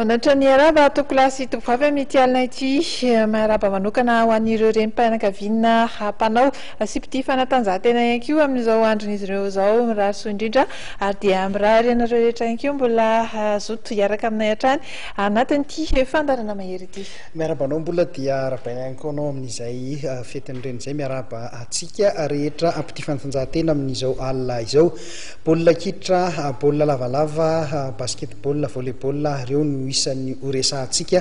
Manatra ny araba to klasy to avy amin'ity alina ity maraba manokana ho an'ireo renim-pianakaviana hampanao sipity fanatanjahantena ihany koa amin'izao andron'izy ireo zao mirary soa indrindra ary dia mirary ianareo rehetra ihany koa mbola zoto hiaraka aminay hatrany anatin'ity fandarana mahery ity. Miarabanao mbola dia arabaina ihany koa anao amin'izay fetin'ireny izay miaraba atsika rehetra ampity fanatanjahantena amin'izao alina izao. Baolina kitra, baolina lavalava, basketball, volleyball ireo no isan'ny horesantsika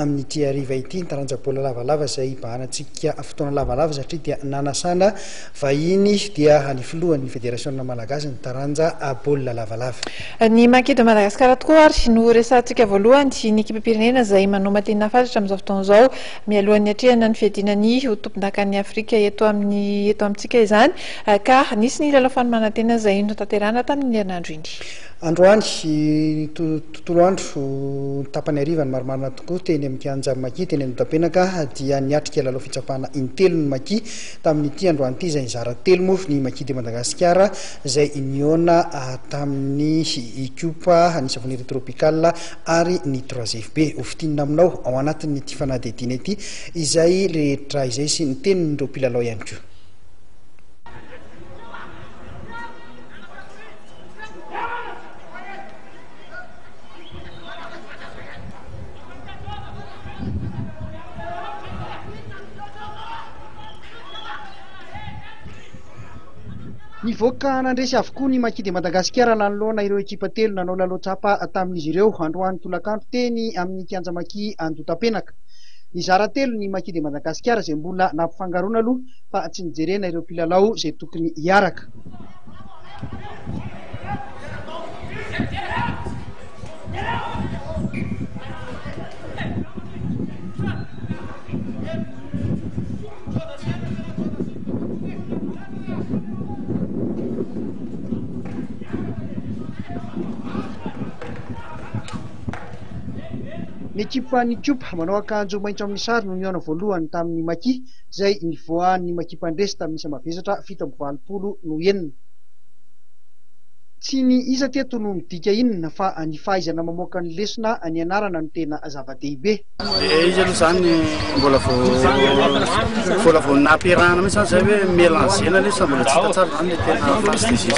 amin'ity hariva ity. Taranja baolina lavalava izay ibahanantsika fotoana lavalava satria dia nanasana vahiny dia any filohan'ny fédération malagasy ny taranja baolina lavalava. Ny makedo Madagasikara tokoa ary no horesantsika voalohany ny ekipa-pirenena izay manoma tena fantatra amin'izao fotoana izao mialohan'ny hatrehana ny fiadinany ho tompon-dakan'ny Afrika eto amintsika izany ka nisy ny lalao fanomanantena izay notanterahana tamin'ny herinandro iny. Androany tontolo andro tapany arivany marimarina tokoa teny amin'ny kianja Maki teny amin'ny Tapenaka dia niatrika lalao fitsapana intelo ny Maki tamin'ity androany ity izay nizara telo moa ny Maki de Madagasikara izay niona tamin'ny ekipa ny Savonnerie Tropicale ary ny 3FB ofitinina aminao ao anatin'ity fanadihadiana ity izay rehetra izay sy ny tenin'ireo mpilalao ihany koa. Nivoaka nandresy avokoa ny Maki de Madagasikara nanoloana ireo ekipa telo nanao lalao tsapa tamin'izy ireo androany tolakandro teny amin'ny kianja Maki Andotapenaka. Nizara telo ny Maki de Madagasikara izay mbola nampifangaroana aloha fa tsy nijerena ireo mpilalao izay tokony hiaraka. Ny ekipa ny Kopa manao akanjo maitso amin'ny sary no niona voalohany tamin'ny Maki izay nivoahan'ny Maki mpandresy tamin'ny isa mavesatra 720 no enina. Tsy ny isa teto no midika inona fa ny fahaizana mamoaka ny lesona ny anarana no tena zava-dehibe. Izy aloha zany mbola vao nampiarahana mihitsy zany zay hoe melanzena lesona mbola tsy hita tsara zany le tena fastizisme.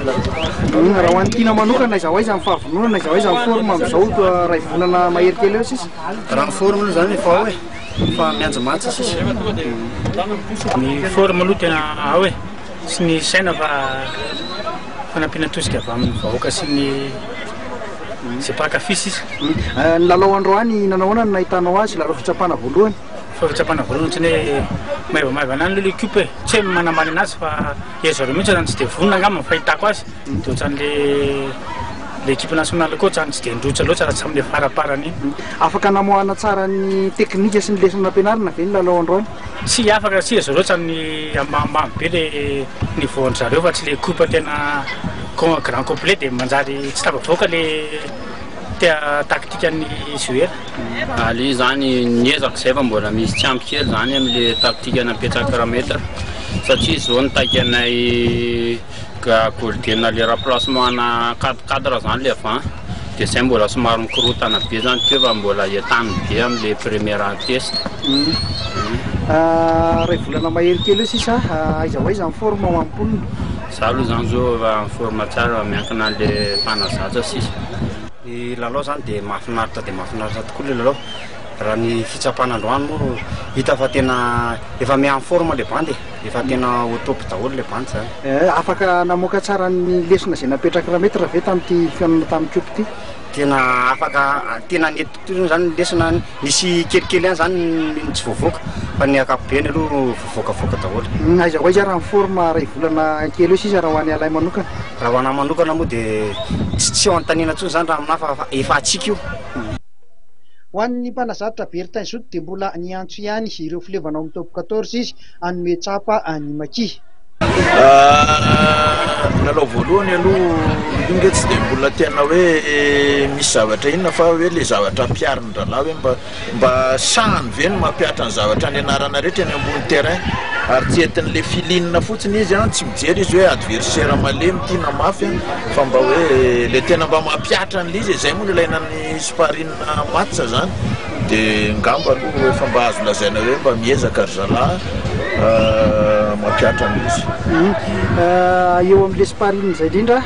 Raha ho an'ny tiana manokana izaho aiza amin'ny fahavononana izaho aiza amin'ny forme amin'izao ray volana mahery kely eo sisa. Raha ny forme aloha zany efa ao hoe fa mianja-matsa sisa. Ny forme aloha tena ao hoe sy ny saina fa fanampiana tosika avy amin'ny vahoaka sy ny sy pakafy sisa. Ny lalao androany nanahoana no nahitanao azy lalao fitsapana voalohany? Fitsapana voalohany tsy hoe maivamaivana any le ekipa tsy hoe manambany anazy fa ezareo mihitsy zany tsy dia vonona angamba fahitako azy dia ohatran'le ekipa nasionale koa ohatrany tsy dia ndrotra loatra raha tsy amin'le faraparany iny. Afaka namoahana tsara ny teknika sy ny lesona ampianarina ve ny lalao androany? Tsy afaka tsy ezareo ohatrany ambamy be le niveau an'zareo fa tsy le ekipa tena grand complet dia manjary tsy tafavoaka le taktika ny joueur. Ali zany niezaka izay fa mbola misy tsy ampy kely zany amin'le taktika napetraka rametra satria zao nitaiky anay golden le remplacement na cadre zany le avant dia izay mbola somary mikorotana be zany teo fa mbola entany be amin'le première test. Ray volana mahery kely eo sisa aiza ho aiza amin'ny forme ao am-ponina? Za aloha zany zao amin'ny forme tsara miankina an'le mpanazaja sisa. Ny lalao zany dia mahafinaritra tokoa le lalao. Raha ny fitsapan'androany moa hita fa tena efa mihamin'ny forme le bandy efa tena au top daholo le bandy zany. Afaka namoaka tsara ny lesona izay napetraka rametra ve tamin'ity fianana tamin'ny Kopa ity? Tena afaka tena nety zany lesona nisy kelikely ihany zany tsy voavoaka fa ny ankapobeny aloha voavoakavoaka daholo. Aiza ho aiza raha ny forme ray volana kely eo sisa raha ho an'ny alay manokana? Raha ho anahy manokana moa dia tsy ao an-tanina intsony zany raha aminahy fa efa atsika io. Ho an'ny mpanazatra Bertin Zoto dia mbola niantso ihany ireo filevana amin'ny top 14 izy hanome tsapa ny Maki. Lalao voalohany aloha inge tsy dia mbola tena hoe misy zavatra inona fa hoe le zavatra mpiarin-dralahy hoe mba sahany ve no mampiatra ny zavatra ny anarana rehetra ny ambony terrain ary tsy entin'le filinina fotsiny izy tsy mijery izy hoe adversaire malemy tiana mafy fa mba hoe le tena mba mampiatra n'le izy izay moa no ilaina ny sparinina matsa zany dia ngamba aloha efa mba azo lazaina hoe mba miezaka ry zalahy mampiatra n'izy eo amin'le sparine zay indrindra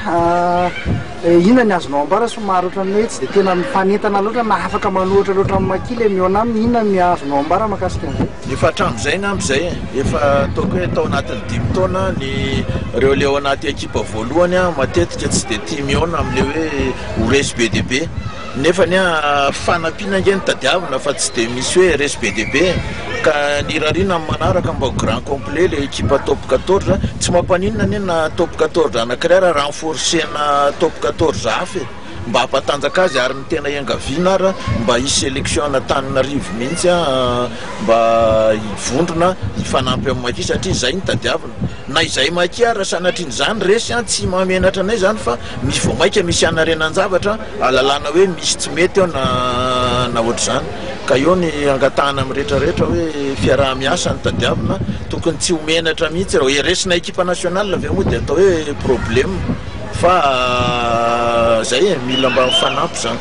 inona ny azonao ambara somary ohatrany hoe tsy dia tena mifanentana loatra na afaka manohatra loatra amin'ny makily miona aminy inona ny azonao ambara makasika an'izay efa hatramin'izay na amin'izay efa ataoko hoe tao anatin'ny 5 taona ny reo le ao anaty ekipa voalohany matetika tsy dia tia miona amin'le hoe horesy be dia be nefa ny fanampiana nge ny tadiavina fa tsy dia misy hoe resy be dia be ka nirarina amin'ny manaraka mba grand complet le ekipa top 14 tsy mampaninona ny na top 14 anankiray raha renforcena top 14 hafa mba hampatanjaka azy ary ny tena iangaviana ara mba hiselection tanina rivo mihitsy mba hivondrona hifanampy amin'ny maki satria izay ny tadiavina na izay maki ara sanatriny zany resy tsy mamenatra anay zany fa misy vao maika misy anarenan-javatra alalàna hoe misy tsy mety eo na ohatr' zany ka eo ny angatahana amin'ny rehetrarehetra hoe fiaraha-miasa ny tadiavina tokony tsy homenatra mihitsy raha hoe resina ekipa nationale avy moa dia atao hoe problème fa zay mila mba mifanampy zany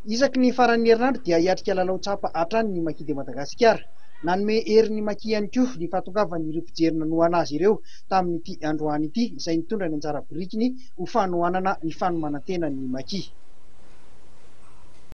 isaky ny faran'ny herinandro dia hiatrika lalao tsapa hatrany ny maki de Madagasikara nanome herin'ny maki ihany koa ny fahatongavan'ireo mpijerina noana azy ireo tamin'ity androany ity izay nitondra ny anjara birikiny ho fanohanana ny fanomanantena ny maki